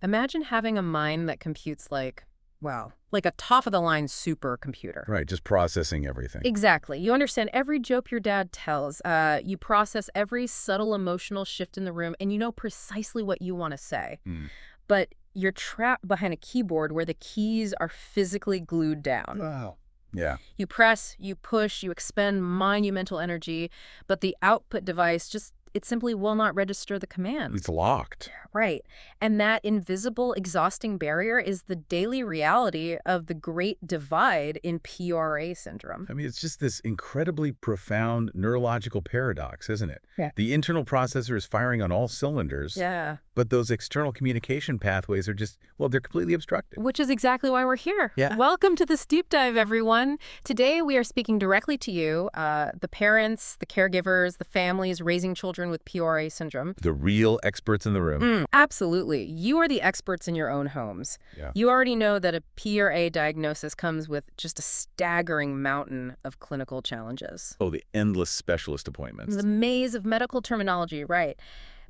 Imagine having a mind that computes like a top-of-the-line supercomputer. Right, just processing everything. Exactly. You understand every joke your dad tells. You process every subtle emotional shift in the room, and you know precisely what you want to say. Hmm. But you're trapped behind a keyboard where the keys are physically glued down. Wow. Yeah. You press, you push, you expend monumental energy, but the output device it simply will not register the commands. It's locked. Right. And that invisible, exhausting barrier is the daily reality of the great divide in PURA syndrome. I mean, it's just this incredibly profound neurological paradox, isn't it? Yeah. The internal processor is firing on all cylinders. Yeah. But those external communication pathways are just, well, they're completely obstructed. Which is exactly why we're here. Yeah. Welcome to this deep dive, everyone. Today, we are speaking directly to you, the parents, the caregivers, the families raising children with PURA syndrome. The real experts in the room. Absolutely. You are the experts in your own homes. Yeah. You already know that a PURA diagnosis comes with just a staggering mountain of clinical challenges. Oh, the endless specialist appointments. The maze of medical terminology, right.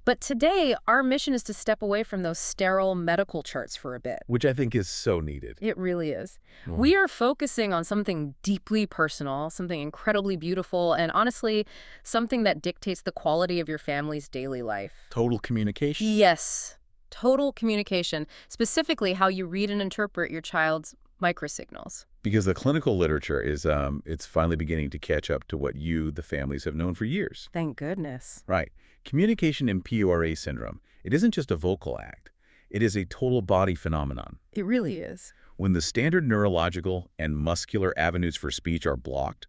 But today, our mission is to step away from those sterile medical charts for a bit. Which I think is so needed. It really is. We are focusing on something deeply personal, something incredibly beautiful, and honestly, something that dictates the quality of your family's daily life. Total communication? Yes. Total communication. Specifically, how you read and interpret your child's microsignals. Because the clinical literature is, it's finally beginning to catch up to what you, the families, have known for years. Thank goodness. Right. Communication in PURA syndrome, it isn't just a vocal act. It is a total body phenomenon. It really is. When the standard neurological and muscular avenues for speech are blocked,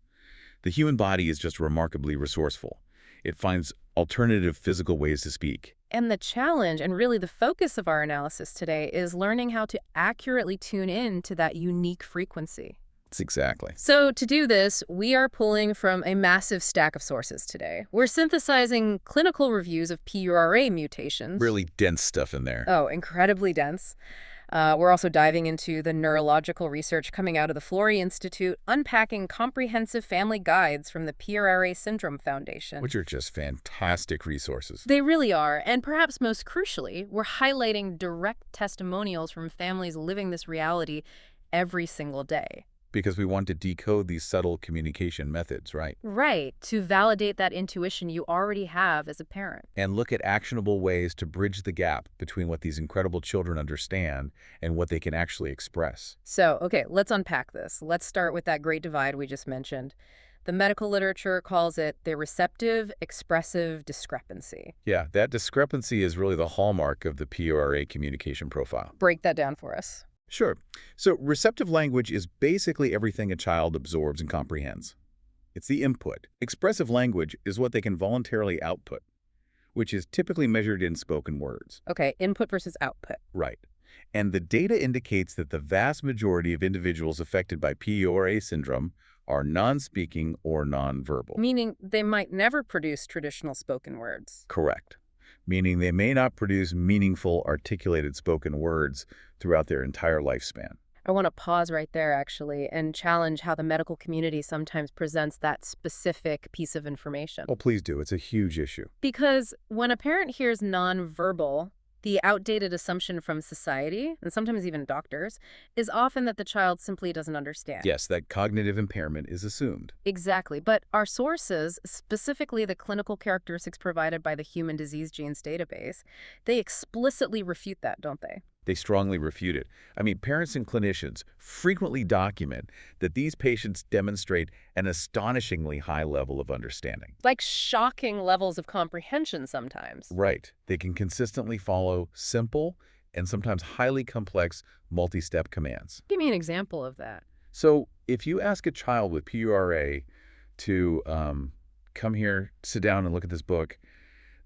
the human body is just remarkably resourceful. It finds alternative physical ways to speak. And the challenge, and really the focus of our analysis today, is learning how to accurately tune in to that unique frequency. Exactly. So to do this, we are pulling from a massive stack of sources today. We're synthesizing clinical reviews of PURA mutations. Really dense stuff in there. Oh, incredibly dense. We're also diving into the neurological research coming out of the Florey Institute, unpacking comprehensive family guides from the PURA Syndrome Foundation. Which are just fantastic resources. They really are. And perhaps most crucially, we're highlighting direct testimonials from families living this reality every single day. Because we want to decode these subtle communication methods, right? Right, to validate that intuition you already have as a parent. And look at actionable ways to bridge the gap between what these incredible children understand and what they can actually express. So, okay, let's unpack this. Let's start with that great divide we just mentioned. The medical literature calls it the receptive-expressive discrepancy. Yeah, that discrepancy is really the hallmark of the PURA communication profile. Break that down for us. Sure. So receptive language is basically everything a child absorbs and comprehends. It's the input. Expressive language is what they can voluntarily output, which is typically measured in spoken words. Okay, input versus output. Right. And the data indicates that the vast majority of individuals affected by PURA syndrome are non-speaking or non-verbal. Meaning they might never produce traditional spoken words. Correct. Meaning they may not produce meaningful, articulated spoken words throughout their entire lifespan. I want to pause right there, actually, and challenge how the medical community sometimes presents that specific piece of information. Oh, please do. It's a huge issue. Because when a parent hears nonverbal, the outdated assumption from society, and sometimes even doctors, is often that the child simply doesn't understand. Yes, that cognitive impairment is assumed. Exactly. But our sources, specifically the clinical characteristics provided by the Human Disease Genes database, they explicitly refute that, don't they? They strongly refute it. I mean, parents and clinicians frequently document that these patients demonstrate an astonishingly high level of understanding. Like shocking levels of comprehension sometimes. Right. They can consistently follow simple and sometimes highly complex multi-step commands. Give me an example of that. So if you ask a child with PURA to come here, sit down and look at this book,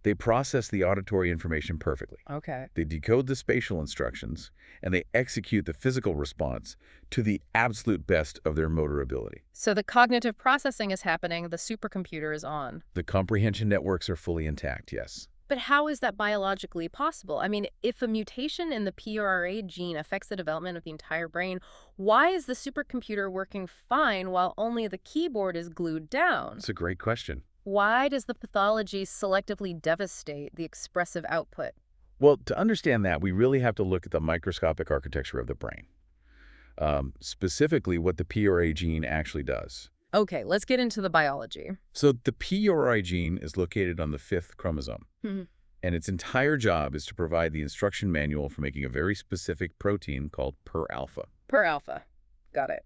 they process the auditory information perfectly. Okay. They decode the spatial instructions, and they execute the physical response to the absolute best of their motor ability. So the cognitive processing is happening, the supercomputer is on. The comprehension networks are fully intact, yes. But how is that biologically possible? I mean, if a mutation in the PURA gene affects the development of the entire brain, why is the supercomputer working fine while only the keyboard is glued down? It's a great question. Why does the pathology selectively devastate the expressive output? Well, to understand that, we really have to look at the microscopic architecture of the brain, specifically what the PURA gene actually does. Okay, let's get into the biology. So the PURA gene is located on the 5th chromosome, Hmm. and its entire job is to provide the instruction manual for making a very specific protein called Pur-Alpha. Pur-Alpha. Got it.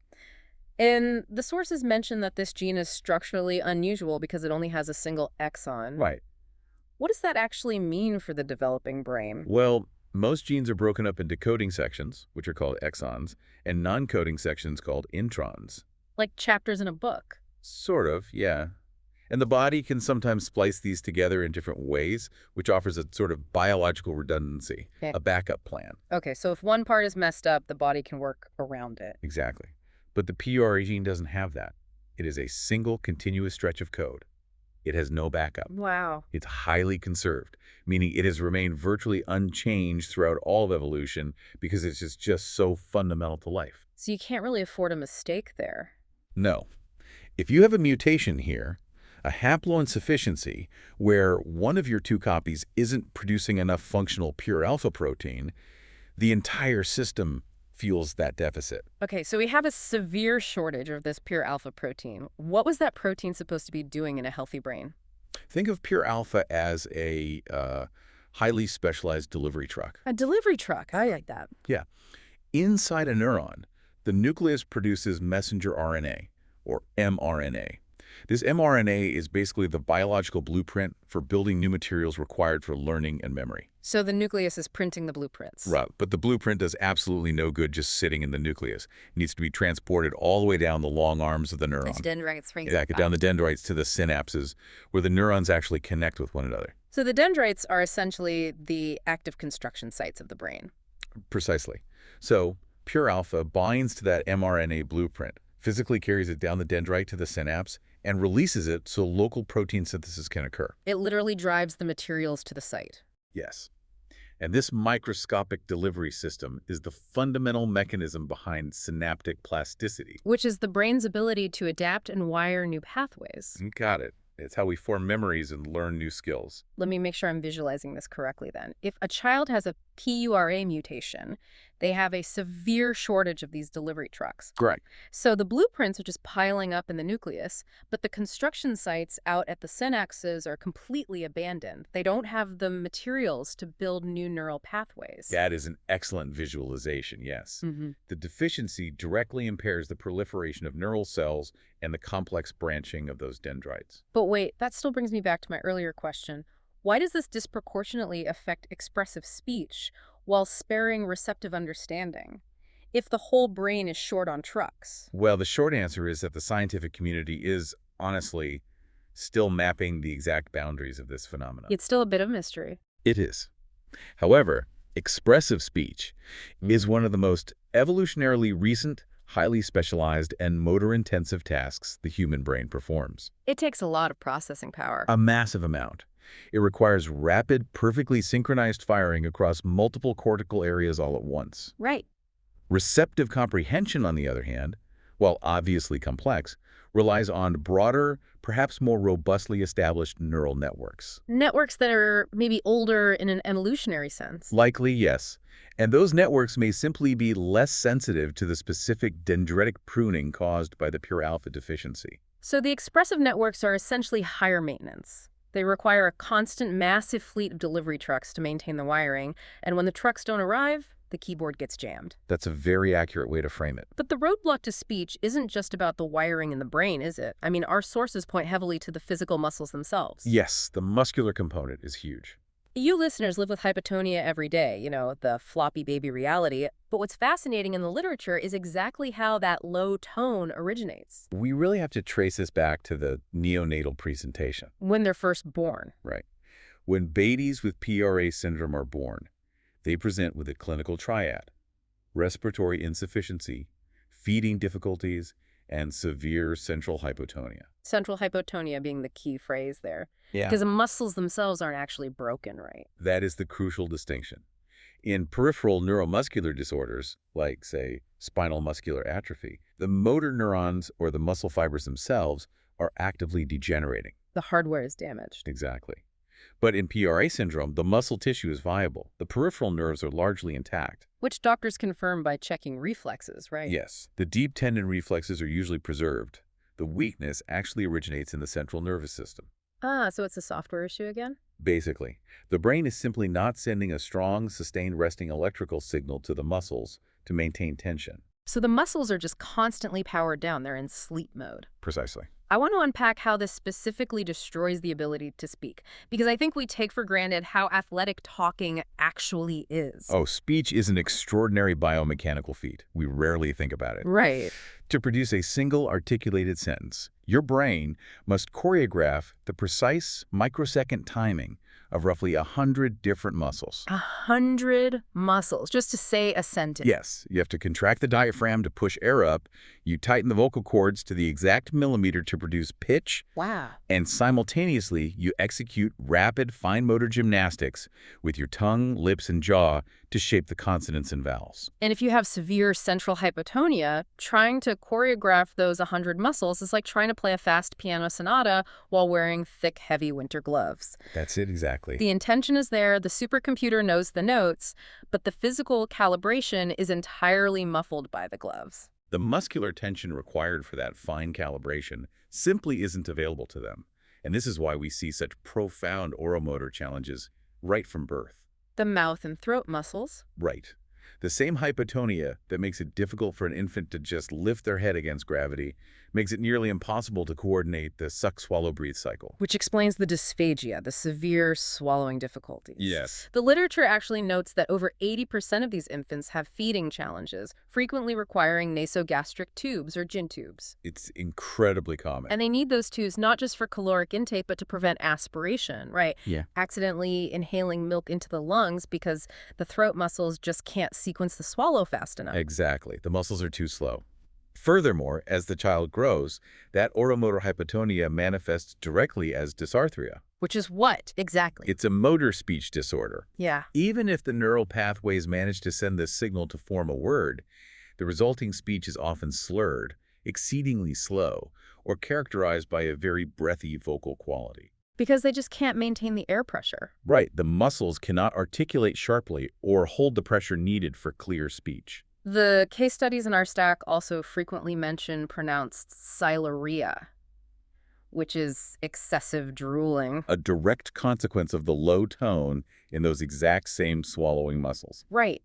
And the sources mention that this gene is structurally unusual because it only has a single exon. Right. What does that actually mean for the developing brain? Well, most genes are broken up into coding sections, which are called exons, and non-coding sections called introns. Like chapters in a book. Sort of, yeah. And the body can sometimes splice these together in different ways, which offers a sort of biological redundancy, Okay. a backup plan. Okay, so if one part is messed up, the body can work around it. Exactly. But the PURA gene doesn't have that. It is a single continuous stretch of code. It has no backup. Wow. It's highly conserved, meaning it has remained virtually unchanged throughout all of evolution because it's just so fundamental to life. So you can't really afford a mistake there. No. If you have a mutation here, a haploinsufficiency, where one of your two copies isn't producing enough functional pure alpha protein, the entire system feels that deficit. Okay, so we have a severe shortage of this pure alpha protein. What was that protein supposed to be doing in a healthy brain? Think of pure alpha as a highly specialized delivery truck. A delivery truck. I like that. Yeah. Inside a neuron, the nucleus produces messenger RNA, or mRNA. This mRNA is basically the biological blueprint for building new materials required for learning and memory. So the nucleus is printing the blueprints. Right, but the blueprint does absolutely no good just sitting in the nucleus. It needs to be transported all the way down the long arms of the neuron. It's dendrites, right? Exactly, down the dendrites to the synapses, where the neurons actually connect with one another. So the dendrites are essentially the active construction sites of the brain. Precisely. So pure alpha binds to that mRNA blueprint, physically carries it down the dendrite to the synapse, and releases it so local protein synthesis can occur. It literally drives the materials to the site. Yes. And this microscopic delivery system is the fundamental mechanism behind synaptic plasticity. Which is the brain's ability to adapt and wire new pathways. You got it. It's how we form memories and learn new skills. Let me make sure I'm visualizing this correctly then. If a child has a PURA mutation, they have a severe shortage of these delivery trucks. Correct. So the blueprints are just piling up in the nucleus, but the construction sites out at the synapses are completely abandoned. They don't have the materials to build new neural pathways. That is an excellent visualization, yes. Mm-hmm. The deficiency directly impairs the proliferation of neural cells and the complex branching of those dendrites. But wait, that still brings me back to my earlier question. Why does this disproportionately affect expressive speech while sparing receptive understanding, if the whole brain is short on trucks? Well, the short answer is that the scientific community is, honestly, still mapping the exact boundaries of this phenomenon. It's still a bit of mystery. It is. However, expressive speech is one of the most evolutionarily recent, highly specialized, and motor-intensive tasks the human brain performs. It takes a lot of processing power. A massive amount. It requires rapid, perfectly synchronized firing across multiple cortical areas all at once. Right. Receptive comprehension, on the other hand, while obviously complex, relies on broader, perhaps more robustly established neural networks. Networks that are maybe older in an evolutionary sense. Likely, yes. And those networks may simply be less sensitive to the specific dendritic pruning caused by the pure alpha deficiency. So the expressive networks are essentially higher maintenance. They require a constant, massive fleet of delivery trucks to maintain the wiring, and when the trucks don't arrive, the keyboard gets jammed. That's a very accurate way to frame it. But the roadblock to speech isn't just about the wiring in the brain, is it? I mean, our sources point heavily to the physical muscles themselves. Yes, the muscular component is huge. You listeners live with hypotonia every day, you know, the floppy baby reality. But what's fascinating in the literature is exactly how that low tone originates. We really have to trace this back to the neonatal presentation. When they're first born. Right. When babies with PURA syndrome are born, they present with a clinical triad: respiratory insufficiency, feeding difficulties, and severe central hypotonia. Central hypotonia being the key phrase there. Yeah. Because the muscles themselves aren't actually broken, right? That is the crucial distinction. In peripheral neuromuscular disorders, like, say, spinal muscular atrophy, the motor neurons or the muscle fibers themselves are actively degenerating. The hardware is damaged. Exactly. But in PRA syndrome, the muscle tissue is viable. The peripheral nerves are largely intact. Which doctors confirm by checking reflexes, right? Yes, the deep tendon reflexes are usually preserved. The weakness actually originates in the central nervous system. Ah, so it's a software issue again? Basically, the brain is simply not sending a strong, sustained resting electrical signal to the muscles to maintain tension. So the muscles are just constantly powered down. They're in sleep mode. Precisely. I want to unpack how this specifically destroys the ability to speak, because I think we take for granted how athletic talking actually is. Oh, speech is an extraordinary biomechanical feat. We rarely think about it. Right. To produce a single articulated sentence, your brain must choreograph the precise microsecond timing of roughly 100 different muscles. 100 muscles, just to say a sentence. Yes, you have to contract the diaphragm to push air up, you tighten the vocal cords to the exact millimeter to produce pitch, Wow. and simultaneously you execute rapid fine motor gymnastics with your tongue, lips, and jaw to shape the consonants and vowels. And if you have severe central hypotonia, trying to choreograph those 100 muscles is like trying to play a fast piano sonata while wearing thick, heavy winter gloves. That's it exactly. The intention is there, the supercomputer knows the notes, but the physical calibration is entirely muffled by the gloves. The muscular tension required for that fine calibration simply isn't available to them. And this is why we see such profound oromotor challenges right from birth. The mouth and throat muscles. Right. The same hypotonia that makes it difficult for an infant to just lift their head against gravity makes it nearly impossible to coordinate the suck-swallow-breathe cycle. Which explains the dysphagia, the severe swallowing difficulties. Yes. The literature actually notes that over 80% of these infants have feeding challenges, frequently requiring nasogastric tubes or gin tubes. It's incredibly common. And they need those tubes not just for caloric intake, but to prevent aspiration, right? Yeah. Accidentally inhaling milk into the lungs because the throat muscles just can't sequence the swallow fast enough. Exactly. The muscles are too slow. Furthermore, as the child grows, that oromotor hypotonia manifests directly as dysarthria. Which is what, exactly? It's a motor speech disorder. Yeah. Even if the neural pathways manage to send this signal to form a word, the resulting speech is often slurred, exceedingly slow, or characterized by a very breathy vocal quality. Because they just can't maintain the air pressure. Right, the muscles cannot articulate sharply or hold the pressure needed for clear speech. The case studies in our stack also frequently mention pronounced siluria, which is excessive drooling. A direct consequence of the low tone in those exact same swallowing muscles. Right.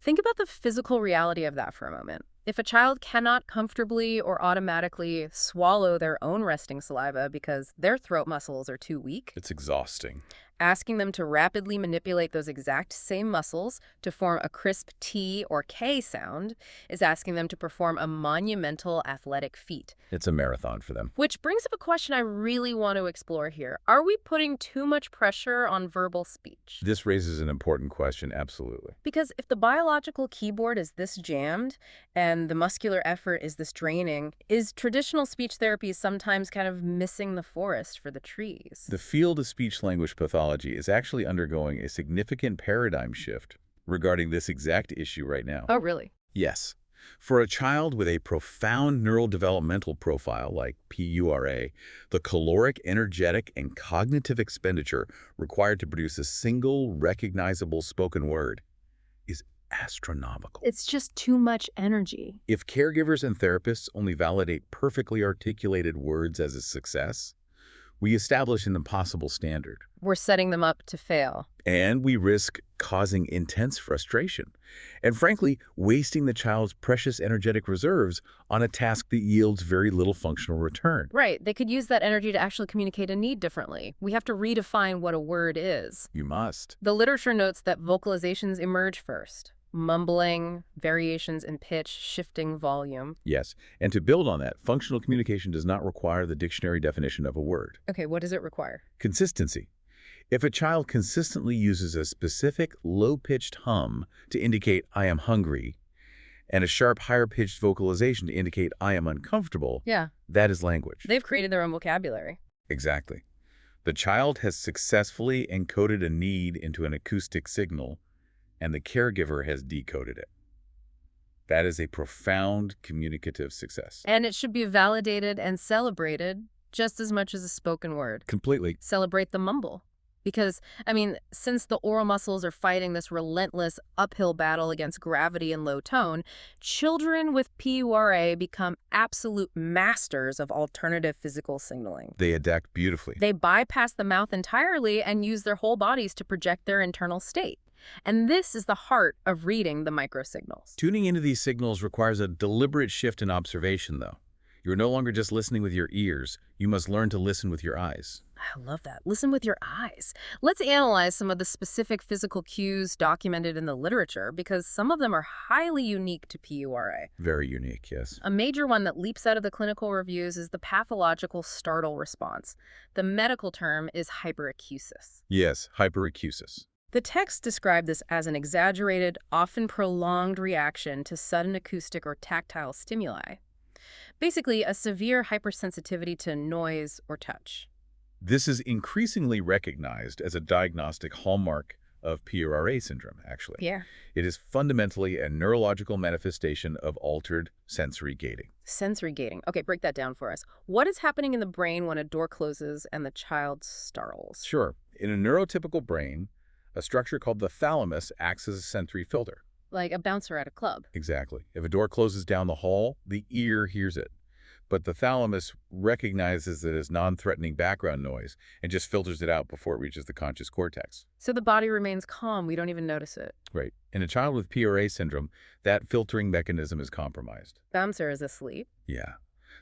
Think about the physical reality of that for a moment. If a child cannot comfortably or automatically swallow their own resting saliva because their throat muscles are too weak, It's exhausting. asking them to rapidly manipulate those exact same muscles to form a crisp T or K sound is asking them to perform a monumental athletic feat. It's a marathon for them. Which brings up a question I really want to explore here. Are we putting too much pressure on verbal speech? This raises an important question, absolutely. Because if the biological keyboard is this jammed and the muscular effort is this draining, is traditional speech therapy sometimes kind of missing the forest for the trees? The field of speech-language pathology is actually undergoing a significant paradigm shift regarding this exact issue right now. Oh, really? Yes. For a child with a profound neural developmental profile like PURA, the caloric, energetic, and cognitive expenditure required to produce a single recognizable spoken word is astronomical. It's just too much energy. If caregivers and therapists only validate perfectly articulated words as a success, we establish an impossible standard. We're setting them up to fail. And we risk causing intense frustration and, frankly, wasting the child's precious energetic reserves on a task that yields very little functional return. Right. They could use that energy to actually communicate a need differently. We have to redefine what a word is. You must. The literature notes that vocalizations emerge first. Mumbling, variations in pitch, shifting volume. Yes, and to build on that, functional communication does not require the dictionary definition of a word. Okay, what does it require? Consistency. If a child consistently uses a specific low-pitched hum to indicate I am hungry, and a sharp higher-pitched vocalization to indicate I am uncomfortable, Yeah. that is language. They've created their own vocabulary. Exactly. The child has successfully encoded a need into an acoustic signal, and the caregiver has decoded it. That is a profound communicative success. And it should be validated and celebrated just as much as a spoken word. Completely. Celebrate the mumble. Because, I mean, since the oral muscles are fighting this relentless uphill battle against gravity and low tone, children with PURA become absolute masters of alternative physical signaling. They adapt beautifully. They bypass the mouth entirely and use their whole bodies to project their internal state. And this is the heart of reading the microsignals. Tuning into these signals requires a deliberate shift in observation, though. You're no longer just listening with your ears. You must learn to listen with your eyes. I love that. Listen with your eyes. Let's analyze some of the specific physical cues documented in the literature because some of them are highly unique to PURA. Very unique, yes. A major one that leaps out of the clinical reviews is the pathological startle response. The medical term is hyperacusis. Yes, hyperacusis. The text described this as an exaggerated, often prolonged reaction to sudden acoustic or tactile stimuli. Basically, a severe hypersensitivity to noise or touch. This is increasingly recognized as a diagnostic hallmark of PURA syndrome, actually. Yeah. It is fundamentally a neurological manifestation of altered sensory gating. Sensory gating. Okay, break that down for us. What is happening in the brain when a door closes and the child startles? Sure. In a neurotypical brain, a structure called the thalamus acts as a sensory filter. Like a bouncer at a club. Exactly. If a door closes down the hall, the ear hears it. But the thalamus recognizes it as non-threatening background noise and just filters it out before it reaches the conscious cortex. So the body remains calm. We don't even notice it. Right. In a child with PURA syndrome, that filtering mechanism is compromised. Bouncer is asleep. Yeah.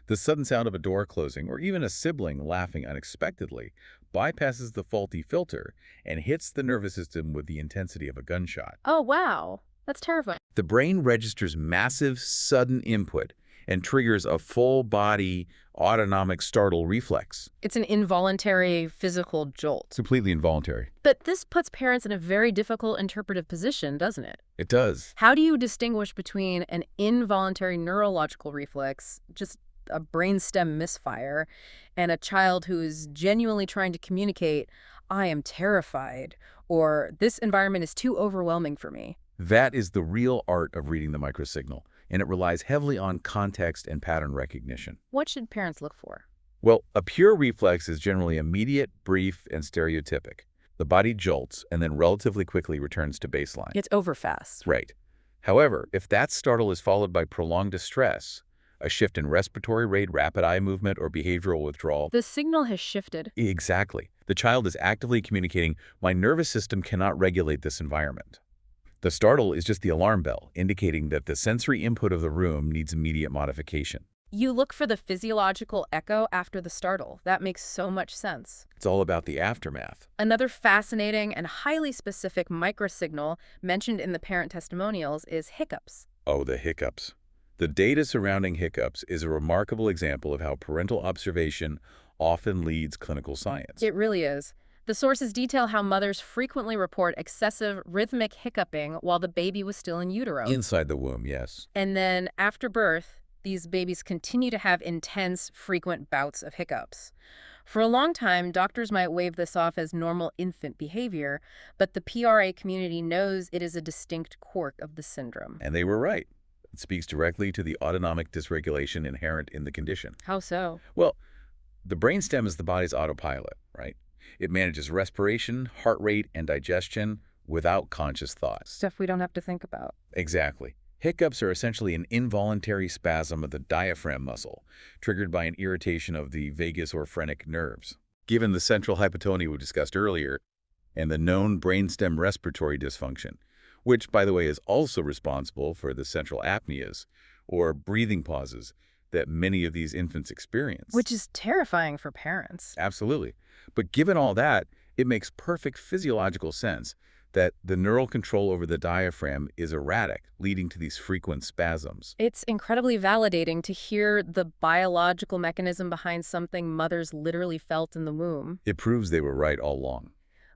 The sudden sound of a door closing, or even a sibling laughing unexpectedly, bypasses the faulty filter and hits the nervous system with the intensity of a gunshot. Oh, wow. That's terrifying. The brain registers massive, sudden input and triggers a full-body autonomic startle reflex. It's an involuntary physical jolt. Completely involuntary. But this puts parents in a very difficult interpretive position, doesn't it? It does. How do you distinguish between an involuntary neurological reflex, just a brainstem misfire, and a child who is genuinely trying to communicate, I am terrified, or this environment is too overwhelming for me? That is the real art of reading the microsignal, and it relies heavily on context and pattern recognition. What should parents look for? Well, a pure reflex is generally immediate, brief, and stereotypic. The body jolts and then relatively quickly returns to baseline. It's over fast. Right. However, if that startle is followed by prolonged distress, a shift in respiratory rate, rapid eye movement, or behavioral withdrawal. The signal has shifted. Exactly. The child is actively communicating, my nervous system cannot regulate this environment. The startle is just the alarm bell, indicating that the sensory input of the room needs immediate modification. You look for the physiological echo after the startle. That makes so much sense. It's all about the aftermath. Another fascinating and highly specific microsignal mentioned in the parent testimonials is hiccups. Oh, the hiccups. The data surrounding hiccups is a remarkable example of how parental observation often leads clinical science. It really is. The sources detail how mothers frequently report excessive rhythmic hiccuping while the baby was still in utero. Inside the womb, yes. And then after birth, these babies continue to have intense, frequent bouts of hiccups. For a long time, doctors might wave this off as normal infant behavior, but the PRA community knows it is a distinct quirk of the syndrome. And they were right. It speaks directly to the autonomic dysregulation inherent in the condition. How so? Well, the brainstem is the body's autopilot, right? It manages respiration, heart rate, and digestion without conscious thought. Stuff we don't have to think about. Exactly. Hiccups are essentially an involuntary spasm of the diaphragm muscle, triggered by an irritation of the vagus or phrenic nerves. Given the central hypotonia we discussed earlier, and the known brainstem respiratory dysfunction, which, by the way, is also responsible for the central apneas, or breathing pauses, that many of these infants experience. Which is terrifying for parents. Absolutely. But given all that, it makes perfect physiological sense that the neural control over the diaphragm is erratic, leading to these frequent spasms. It's incredibly validating to hear the biological mechanism behind something mothers literally felt in the womb. It proves they were right all along.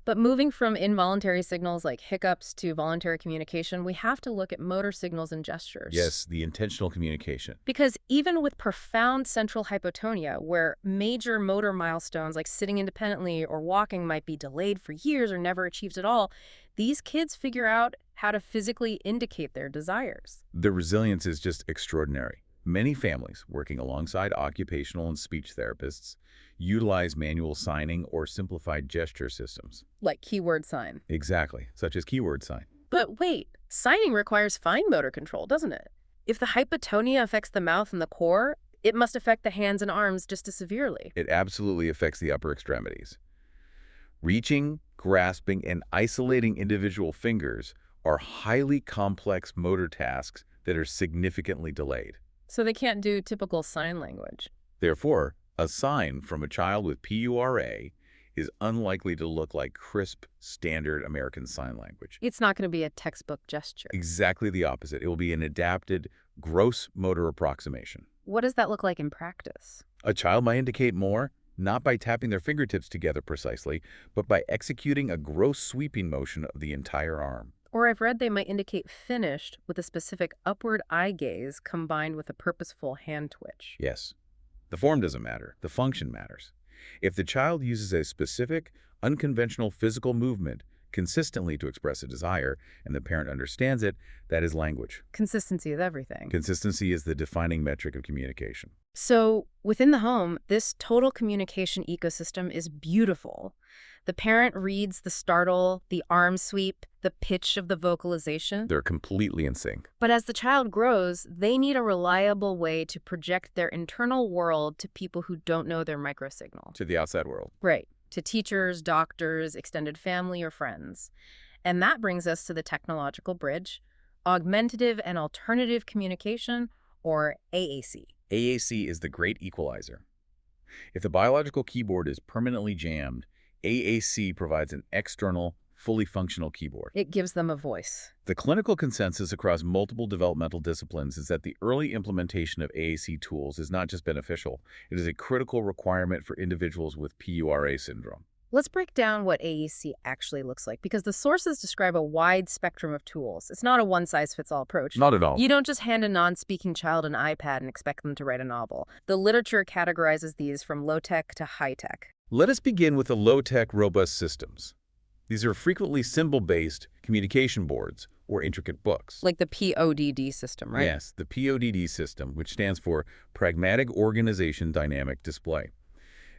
But moving from involuntary signals like hiccups to voluntary communication, we have to look at motor signals and gestures. Yes, the intentional communication. Because even with profound central hypotonia, where major motor milestones like sitting independently or walking might be delayed for years or never achieved at all, these kids figure out how to physically indicate their desires. The resilience is just extraordinary. Many families working alongside occupational and speech therapists utilize manual signing or simplified gesture systems. Like keyword sign. Exactly, such as keyword sign. But wait, signing requires fine motor control, doesn't it? If the hypotonia affects the mouth and the core, it must affect the hands and arms just as severely. It absolutely affects the upper extremities. Reaching, grasping, and isolating individual fingers are highly complex motor tasks that are significantly delayed. So they can't do typical sign language. Therefore, a sign from a child with PURA is unlikely to look like crisp, standard American Sign Language. It's not going to be a textbook gesture. Exactly the opposite. It will be an adapted, gross motor approximation. What does that look like in practice? A child might indicate more, not by tapping their fingertips together precisely, but by executing a gross sweeping motion of the entire arm. Or I've read they might indicate finished with a specific upward eye gaze combined with a purposeful hand twitch. Yes. The form doesn't matter. The function matters. If the child uses a specific, unconventional physical movement consistently to express a desire, and the parent understands it, that is language. Consistency is everything. Consistency is the defining metric of communication. So within the home, this total communication ecosystem is beautiful. The parent reads the startle, the arm sweep, the pitch of the vocalization. They're completely in sync. But as the child grows, they need a reliable way to project their internal world to people who don't know their microsignal. To the outside world. Right. To teachers, doctors, extended family, or friends. And that brings us to the technological bridge, augmentative and alternative communication, or AAC. AAC is the great equalizer. If the biological keyboard is permanently jammed, AAC provides an external, fully functional keyboard. It gives them a voice. The clinical consensus across multiple developmental disciplines is that the early implementation of AAC tools is not just beneficial, it is a critical requirement for individuals with PURA syndrome. Let's break down what AAC actually looks like, because the sources describe a wide spectrum of tools. It's not a one-size-fits-all approach. Not at all. You don't just hand a non-speaking child an iPad and expect them to write a novel. The literature categorizes these from low-tech to high-tech. Let us begin with the low-tech, robust systems. These are frequently symbol-based communication boards or intricate books. Like the PODD system, right? Yes, the PODD system, which stands for Pragmatic Organization Dynamic Display.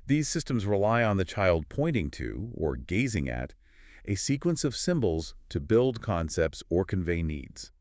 These systems rely on the child pointing to, or gazing at, a sequence of symbols to build concepts or convey needs.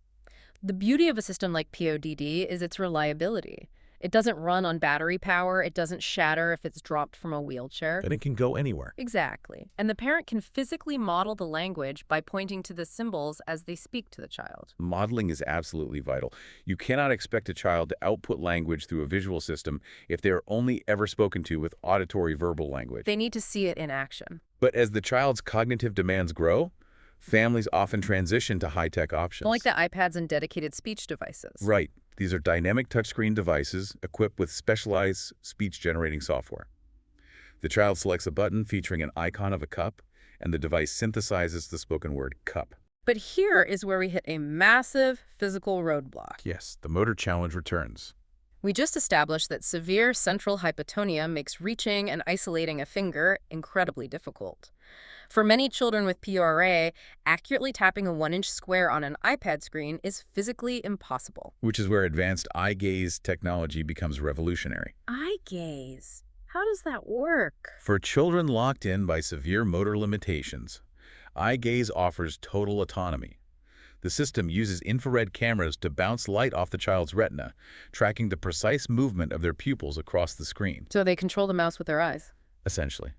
The beauty of a system like PODD is its reliability. It doesn't run on battery power. It doesn't shatter if it's dropped from a wheelchair. And it can go anywhere. Exactly. And the parent can physically model the language by pointing to the symbols as they speak to the child. Modeling is absolutely vital. You cannot expect a child to output language through a visual system if they are only ever spoken to with auditory verbal language. They need to see it in action. But as the child's cognitive demands grow, families often transition to high-tech options. Like the iPads and dedicated speech devices. Right. These are dynamic touchscreen devices equipped with specialized speech-generating software. The child selects a button featuring an icon of a cup, and the device synthesizes the spoken word cup. But here is where we hit a massive physical roadblock. Yes, the motor challenge returns. We just established that severe central hypotonia makes reaching and isolating a finger incredibly difficult. For many children with PURA, accurately tapping a 1-inch square on an iPad screen is physically impossible. Which is where advanced eye-gaze technology becomes revolutionary. Eye-gaze? How does that work? For children locked in by severe motor limitations, eye-gaze offers total autonomy. The system uses infrared cameras to bounce light off the child's retina, tracking the precise movement of their pupils across the screen. So they control the mouse with their eyes? Essentially.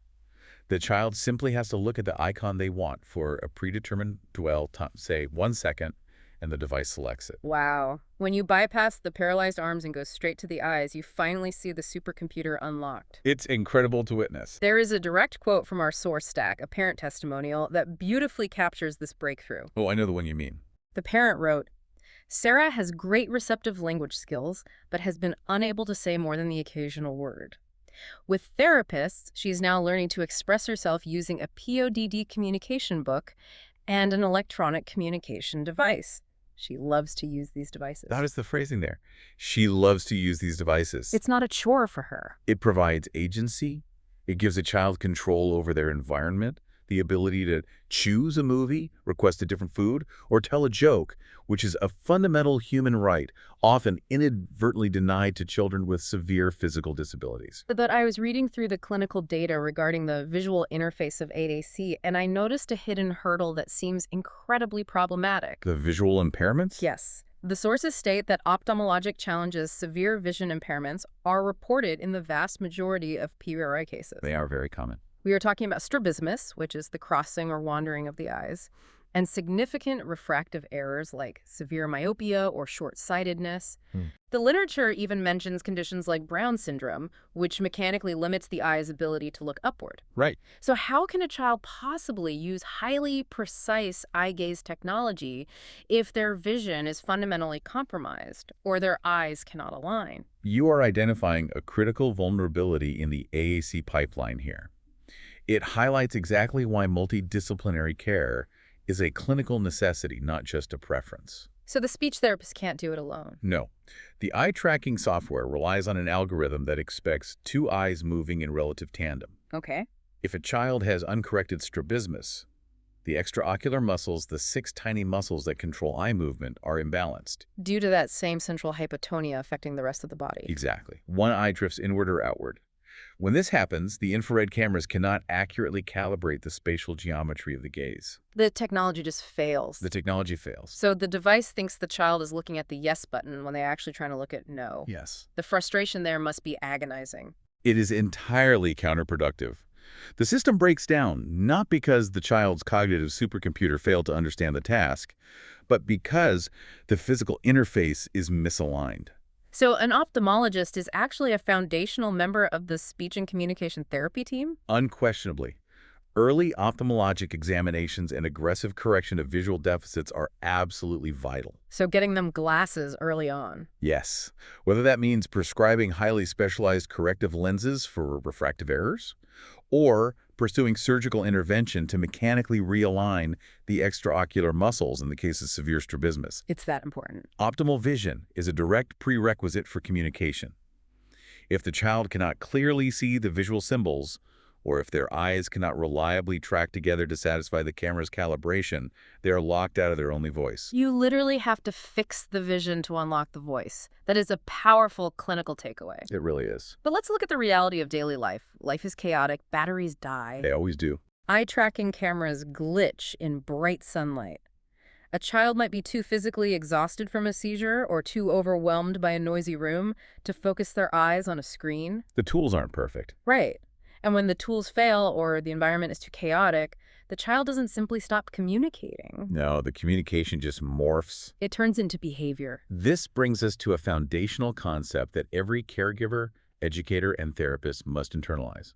The child simply has to look at the icon they want for a predetermined dwell time, say 1 second, and the device selects it. Wow. When you bypass the paralyzed arms and go straight to the eyes, you finally see the supercomputer unlocked. It's incredible to witness. There is a direct quote from our source stack, a parent testimonial, that beautifully captures this breakthrough. Oh, I know the one you mean. The parent wrote, "Sarah has great receptive language skills, but has been unable to say more than the occasional word. With therapists, she's now learning to express herself using a PODD communication book and an electronic communication device. She loves to use these devices." That is the phrasing there. She loves to use these devices. It's not a chore for her. It provides agency. It gives a child control over their environment, the ability to choose a movie, request a different food, or tell a joke, which is a fundamental human right, often inadvertently denied to children with severe physical disabilities. But I was reading through the clinical data regarding the visual interface of AAC, and I noticed a hidden hurdle that seems incredibly problematic. The visual impairments? Yes. The sources state that ophthalmologic challenges, severe vision impairments, are reported in the vast majority of PURA cases. They are very common. We are talking about strabismus, which is the crossing or wandering of the eyes, and significant refractive errors like severe myopia or short-sightedness. The literature even mentions conditions like Brown syndrome, which mechanically limits the eye's ability to look upward. Right. So how can a child possibly use highly precise eye-gaze technology if their vision is fundamentally compromised or their eyes cannot align? You are identifying a critical vulnerability in the AAC pipeline here. It highlights exactly why multidisciplinary care is a clinical necessity, not just a preference. So the speech therapist can't do it alone. No. The eye tracking software relies on an algorithm that expects two eyes moving in relative tandem. Okay. If a child has uncorrected strabismus, the extraocular muscles, the 6 tiny muscles that control eye movement, are imbalanced. Due to that same central hypotonia affecting the rest of the body. Exactly. One eye drifts inward or outward. When this happens, the infrared cameras cannot accurately calibrate the spatial geometry of the gaze. The technology just fails. The technology fails. So the device thinks the child is looking at the yes button when they're actually trying to look at no. Yes. The frustration there must be agonizing. It is entirely counterproductive. The system breaks down not because the child's cognitive supercomputer failed to understand the task, but because the physical interface is misaligned. So an ophthalmologist is actually a foundational member of the speech and communication therapy team? Unquestionably. Early ophthalmologic examinations and aggressive correction of visual deficits are absolutely vital. So getting them glasses early on. Yes. Whether that means prescribing highly specialized corrective lenses for refractive errors, or pursuing surgical intervention to mechanically realign the extraocular muscles in the case of severe strabismus. It's that important. Optimal vision is a direct prerequisite for communication. If the child cannot clearly see the visual symbols, or if their eyes cannot reliably track together to satisfy the camera's calibration, they are locked out of their only voice. You literally have to fix the vision to unlock the voice. That is a powerful clinical takeaway. It really is. But let's look at the reality of daily life. Life is chaotic, batteries die. They always do. Eye-tracking cameras glitch in bright sunlight. A child might be too physically exhausted from a seizure or too overwhelmed by a noisy room to focus their eyes on a screen. The tools aren't perfect. Right. And when the tools fail or the environment is too chaotic, the child doesn't simply stop communicating. No, the communication just morphs. It turns into behavior. This brings us to a foundational concept that every caregiver, educator, and therapist must internalize.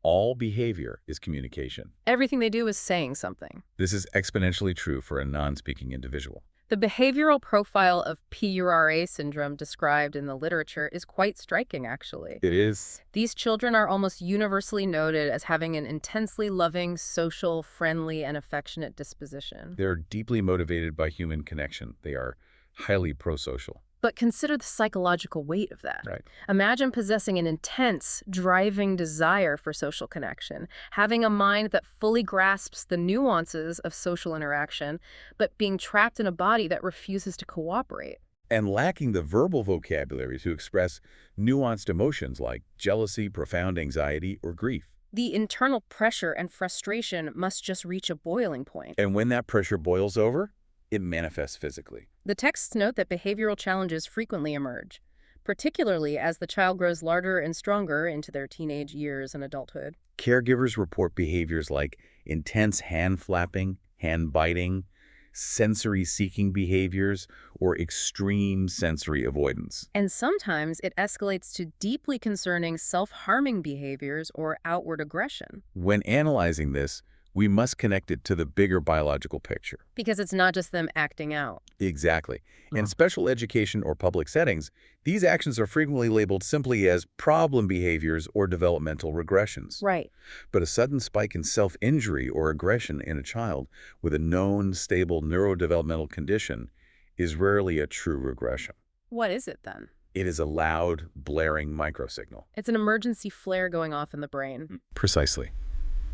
All behavior is communication. Everything they do is saying something. This is exponentially true for a non-speaking individual. The behavioral profile of PURA syndrome described in the literature is quite striking, actually. It is. These children are almost universally noted as having an intensely loving, social, friendly, and affectionate disposition. They're deeply motivated by human connection. They are highly prosocial. But consider the psychological weight of that. Right. Imagine possessing an intense, driving desire for social connection, having a mind that fully grasps the nuances of social interaction, but being trapped in a body that refuses to cooperate. And lacking the verbal vocabulary to express nuanced emotions like jealousy, profound anxiety, or grief. The internal pressure and frustration must just reach a boiling point. And when that pressure boils over, it manifests physically. The texts note that behavioral challenges frequently emerge, particularly as the child grows larger and stronger into their teenage years and adulthood. Caregivers report behaviors like intense hand flapping, hand biting, sensory-seeking behaviors, or extreme sensory avoidance. And sometimes it escalates to deeply concerning self-harming behaviors or outward aggression. When analyzing this, we must connect it to the bigger biological picture. Because it's not just them acting out. Exactly. In special education or public settings, these actions are frequently labeled simply as problem behaviors or developmental regressions. Right. But a sudden spike in self-injury or aggression in a child with a known stable neurodevelopmental condition is rarely a true regression. What is it then? It is a loud, blaring microsignal. It's an emergency flare going off in the brain. Precisely.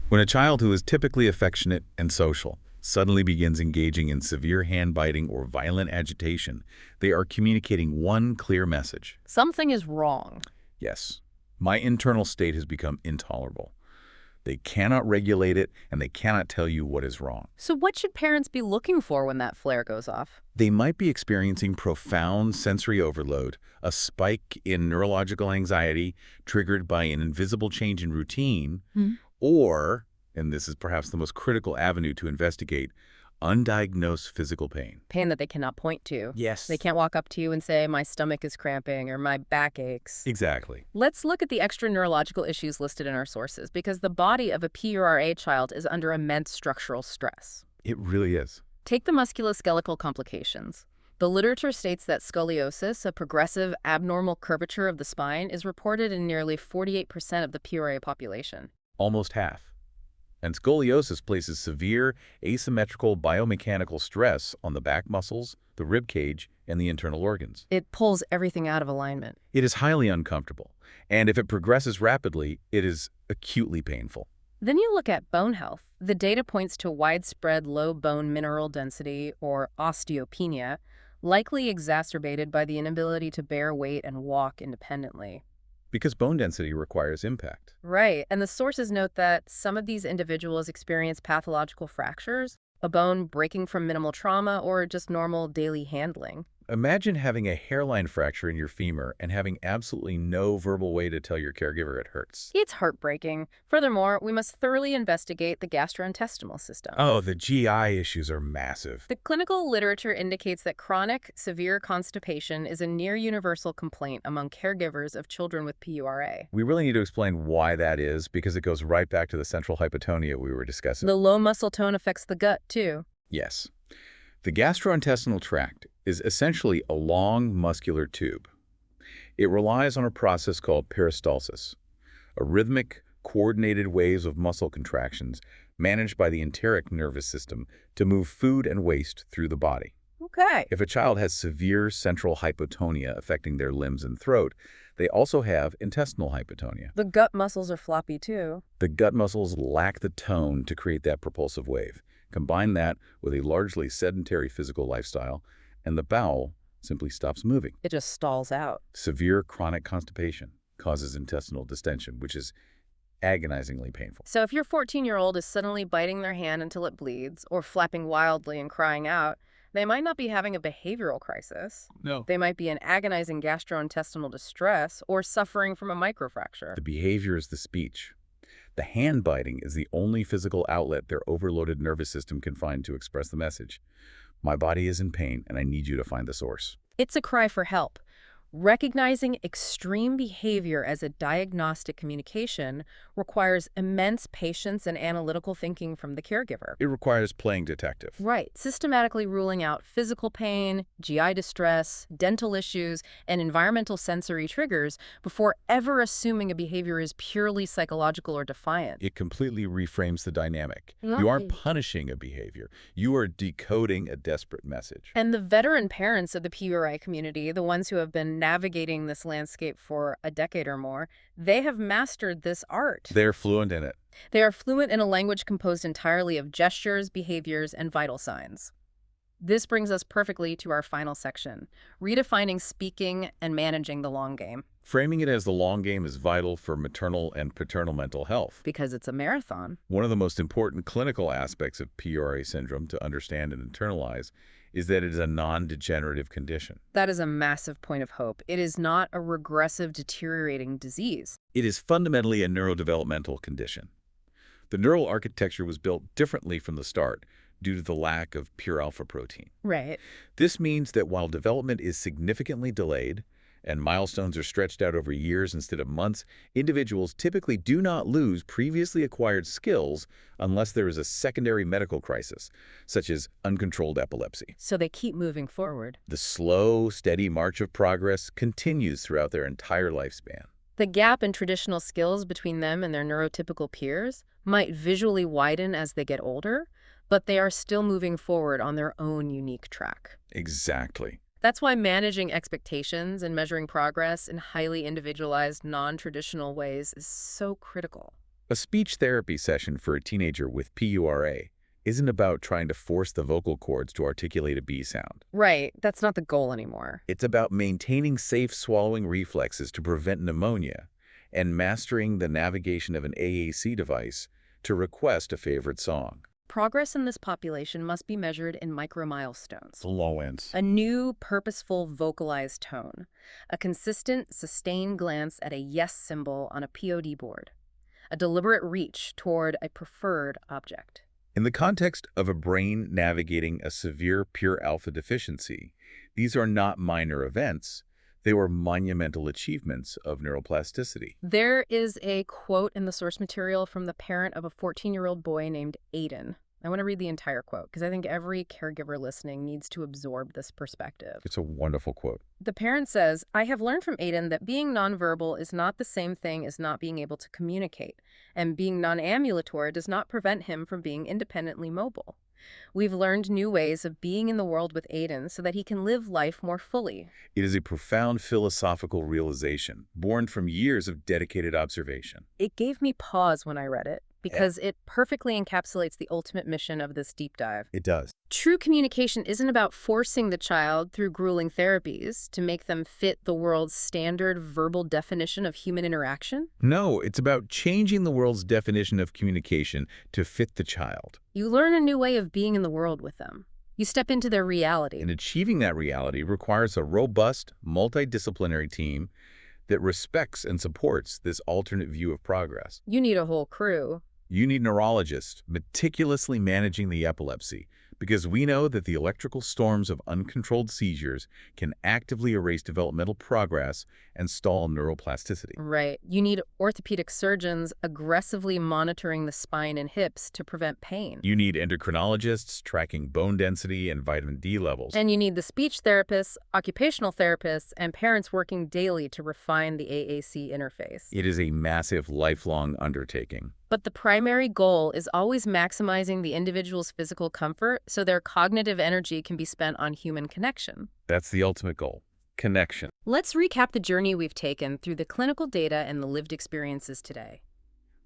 When a child who is typically affectionate and social suddenly begins engaging in severe hand-biting or violent agitation, they are communicating one clear message. Something is wrong. Yes, my internal state has become intolerable. They cannot regulate it, and they cannot tell you what is wrong. So what should parents be looking for when that flare goes off? They might be experiencing profound sensory overload, a spike in neurological anxiety triggered by an invisible change in routine, or, and this is perhaps the most critical avenue to investigate, undiagnosed physical pain. Pain that they cannot point to. Yes. They can't walk up to you and say, my stomach is cramping or my back aches. Exactly. Let's look at the extra neurological issues listed in our sources, because the body of a PURA child is under immense structural stress. It really is. Take the musculoskeletal complications. The literature states that scoliosis, a progressive abnormal curvature of the spine, is reported in nearly 48% of the PURA population. Almost half. And scoliosis places severe asymmetrical biomechanical stress on the back muscles, the rib cage, and the internal organs. It pulls everything out of alignment. It is highly uncomfortable, and if it progresses rapidly, it is acutely painful. Then you look at bone health. The data points to widespread low bone mineral density, or osteopenia, likely exacerbated by the inability to bear weight and walk independently. Because bone density requires impact. Right, and the sources note that some of these individuals experience pathological fractures, a bone breaking from minimal trauma, or just normal daily handling. Imagine having a hairline fracture in your femur and having absolutely no verbal way to tell your caregiver it hurts. It's heartbreaking. Furthermore, we must thoroughly investigate the gastrointestinal system. Oh, the GI issues are massive. The clinical literature indicates that chronic, severe constipation is a near-universal complaint among caregivers of children with PURA. We really need to explain why that is, because it goes right back to the central hypotonia we were discussing. The low muscle tone affects the gut, too. Yes. The gastrointestinal tract is essentially a long muscular tube. It relies on a process called peristalsis, a rhythmic, coordinated waves of muscle contractions managed by the enteric nervous system to move food and waste through the body. Okay. If a child has severe central hypotonia affecting their limbs and throat, they also have intestinal hypotonia. The gut muscles are floppy, too. The gut muscles lack the tone to create that propulsive wave. Combine that with a largely sedentary physical lifestyle, and the bowel simply stops moving. It just stalls out. Severe chronic constipation causes intestinal distension, which is agonizingly painful. So if your 14-year-old is suddenly biting their hand until it bleeds, or flapping wildly and crying out, they might not be having a behavioral crisis. No. They might be in agonizing gastrointestinal distress or suffering from a microfracture. The behavior is the speech. The hand biting is the only physical outlet their overloaded nervous system can find to express the message. My body is in pain, and I need you to find the source. It's a cry for help. Recognizing extreme behavior as a diagnostic communication requires immense patience and analytical thinking from the caregiver. It requires playing detective. Right. Systematically ruling out physical pain, GI distress, dental issues, and environmental sensory triggers before ever assuming a behavior is purely psychological or defiant. It completely reframes the dynamic. You aren't punishing a behavior. You are decoding a desperate message. And the veteran parents of the PURA community, the ones who have been navigating this landscape for a decade or more, they have mastered this art. They're fluent in it. They are fluent in a language composed entirely of gestures, behaviors, and vital signs. This brings us perfectly to our final section, redefining speaking and managing the long game. Framing it as the long game is vital for maternal and paternal mental health. Because it's a marathon. One of the most important clinical aspects of PURA syndrome to understand and internalize is that it is a non-degenerative condition. That is a massive point of hope. It is not a regressive, deteriorating disease. It is fundamentally a neurodevelopmental condition. The neural architecture was built differently from the start due to the lack of Pur-Alpha protein. Right. This means that while development is significantly delayed and milestones are stretched out over years instead of months, individuals typically do not lose previously acquired skills unless there is a secondary medical crisis, such as uncontrolled epilepsy. So they keep moving forward. The slow, steady march of progress continues throughout their entire lifespan. The gap in traditional skills between them and their neurotypical peers might visually widen as they get older, but they are still moving forward on their own unique track. Exactly. That's why managing expectations and measuring progress in highly individualized, non-traditional ways is so critical. A speech therapy session for a teenager with PURA isn't about trying to force the vocal cords to articulate a B sound. Right, that's not the goal anymore. It's about maintaining safe swallowing reflexes to prevent pneumonia and mastering the navigation of an AAC device to request a favorite song. Progress in this population must be measured in micro-milestones. The low ends. A new, purposeful, vocalized tone. A consistent, sustained glance at a yes symbol on a POD board. A deliberate reach toward a preferred object. In the context of a brain navigating a severe Pur-Alpha deficiency, these are not minor events. They were monumental achievements of neuroplasticity. There is a quote in the source material from the parent of a 14-year-old boy named Aiden. I want to read the entire quote because I think every caregiver listening needs to absorb this perspective. It's a wonderful quote. The parent says, "I have learned from Aiden that being nonverbal is not the same thing as not being able to communicate, and being non-ambulatory does not prevent him from being independently mobile. We've learned new ways of being in the world with Aiden so that he can live life more fully." It is a profound philosophical realization, born from years of dedicated observation. It gave me pause when I read it because it perfectly encapsulates the ultimate mission of this deep dive. It does. True communication isn't about forcing the child through grueling therapies to make them fit the world's standard verbal definition of human interaction. No, it's about changing the world's definition of communication to fit the child. You learn a new way of being in the world with them. You step into their reality. And achieving that reality requires a robust, multidisciplinary team that respects and supports this alternate view of progress. You need a whole crew. You need neurologists meticulously managing the epilepsy, because we know that the electrical storms of uncontrolled seizures can actively erase developmental progress and stall neuroplasticity. Right. You need orthopedic surgeons aggressively monitoring the spine and hips to prevent pain. You need endocrinologists tracking bone density and vitamin D levels. And you need the speech therapists, occupational therapists, and parents working daily to refine the AAC interface. It is a massive, lifelong undertaking. But the primary goal is always maximizing the individual's physical comfort so their cognitive energy can be spent on human connection. That's the ultimate goal. Connection. Let's recap the journey we've taken through the clinical data and the lived experiences today.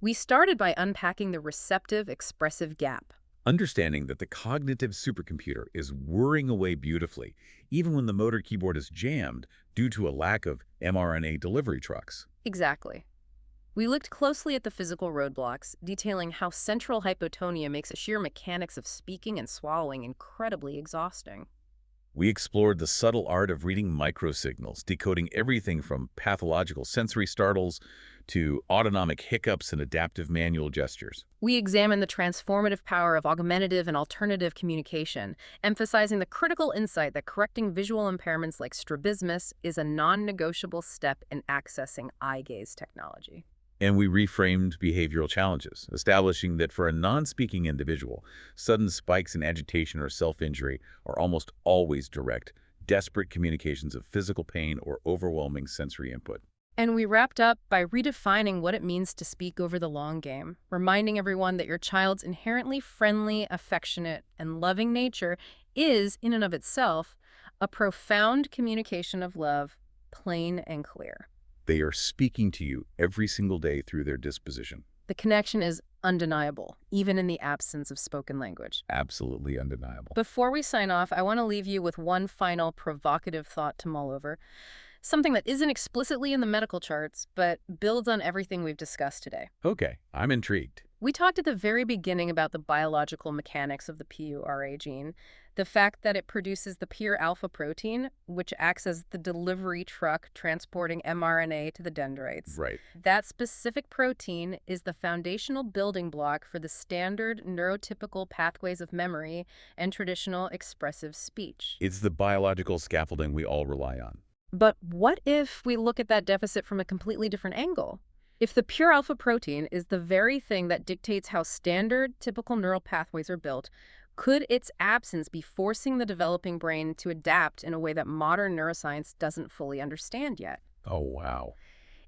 We started by unpacking the receptive-expressive gap. Understanding that the cognitive supercomputer is whirring away beautifully, even when the motor keyboard is jammed due to a lack of mRNA delivery trucks. Exactly. We looked closely at the physical roadblocks, detailing how central hypotonia makes the sheer mechanics of speaking and swallowing incredibly exhausting. We explored the subtle art of reading microsignals, decoding everything from pathological sensory startles to autonomic hiccups and adaptive manual gestures. We examined the transformative power of augmentative and alternative communication, emphasizing the critical insight that correcting visual impairments like strabismus is a non-negotiable step in accessing eye-gaze technology. And we reframed behavioral challenges, establishing that for a non-speaking individual, sudden spikes in agitation or self-injury are almost always direct, desperate communications of physical pain or overwhelming sensory input. And we wrapped up by redefining what it means to speak over the long game, reminding everyone that your child's inherently friendly, affectionate, and loving nature is, in and of itself, a profound communication of love, plain and clear. They are speaking to you every single day through their disposition. The connection is undeniable, even in the absence of spoken language. Absolutely undeniable. Before we sign off, I want to leave you with one final provocative thought to mull over. Something that isn't explicitly in the medical charts, but builds on everything we've discussed today. Okay, I'm intrigued. We talked at the very beginning about the biological mechanics of the PURA gene, the fact that it produces the Pur-Alpha protein, which acts as the delivery truck transporting mRNA to the dendrites. Right. That specific protein is the foundational building block for the standard neurotypical pathways of memory and traditional expressive speech. It's the biological scaffolding we all rely on. But what if we look at that deficit from a completely different angle? If the Pur-Alpha protein is the very thing that dictates how standard, typical neural pathways are built, could its absence be forcing the developing brain to adapt in a way that modern neuroscience doesn't fully understand yet? Oh, wow.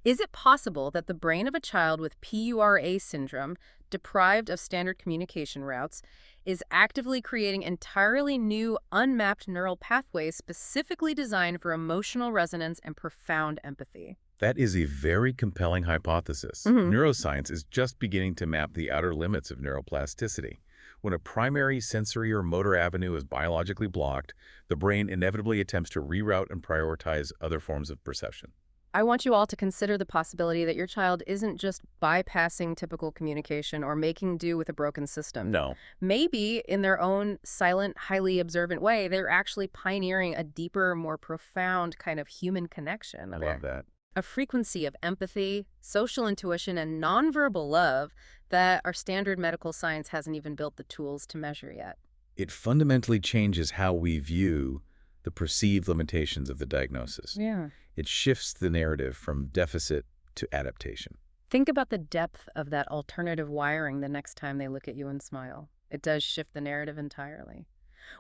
Is it possible that the brain of a child with PURA syndrome, deprived of standard communication routes, is actively creating entirely new, unmapped neural pathways specifically designed for emotional resonance and profound empathy? That is a very compelling hypothesis. Hmm. Neuroscience is just beginning to map the outer limits of neuroplasticity. When a primary sensory or motor avenue is biologically blocked, the brain inevitably attempts to reroute and prioritize other forms of perception. I want you all to consider the possibility that your child isn't just bypassing typical communication or making do with a broken system. No, Maybe, in their own silent, highly observant way, they're actually pioneering a deeper, more profound kind of human connection I there. love that. A frequency of empathy, social intuition, and nonverbal love that our standard medical science hasn't even built the tools to measure yet. It fundamentally changes how we view the perceived limitations of the diagnosis. Yeah. It shifts the narrative from deficit to adaptation. Think about the depth of that alternative wiring the next time they look at you and smile. It does shift the narrative entirely.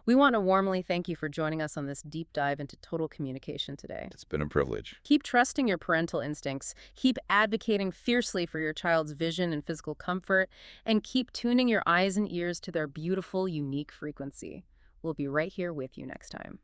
We want to warmly thank you for joining us on this deep dive into total communication today. It's been a privilege. Keep trusting your parental instincts, keep advocating fiercely for your child's vision and physical comfort, and keep tuning your eyes and ears to their beautiful, unique frequency. We'll be right here with you next time.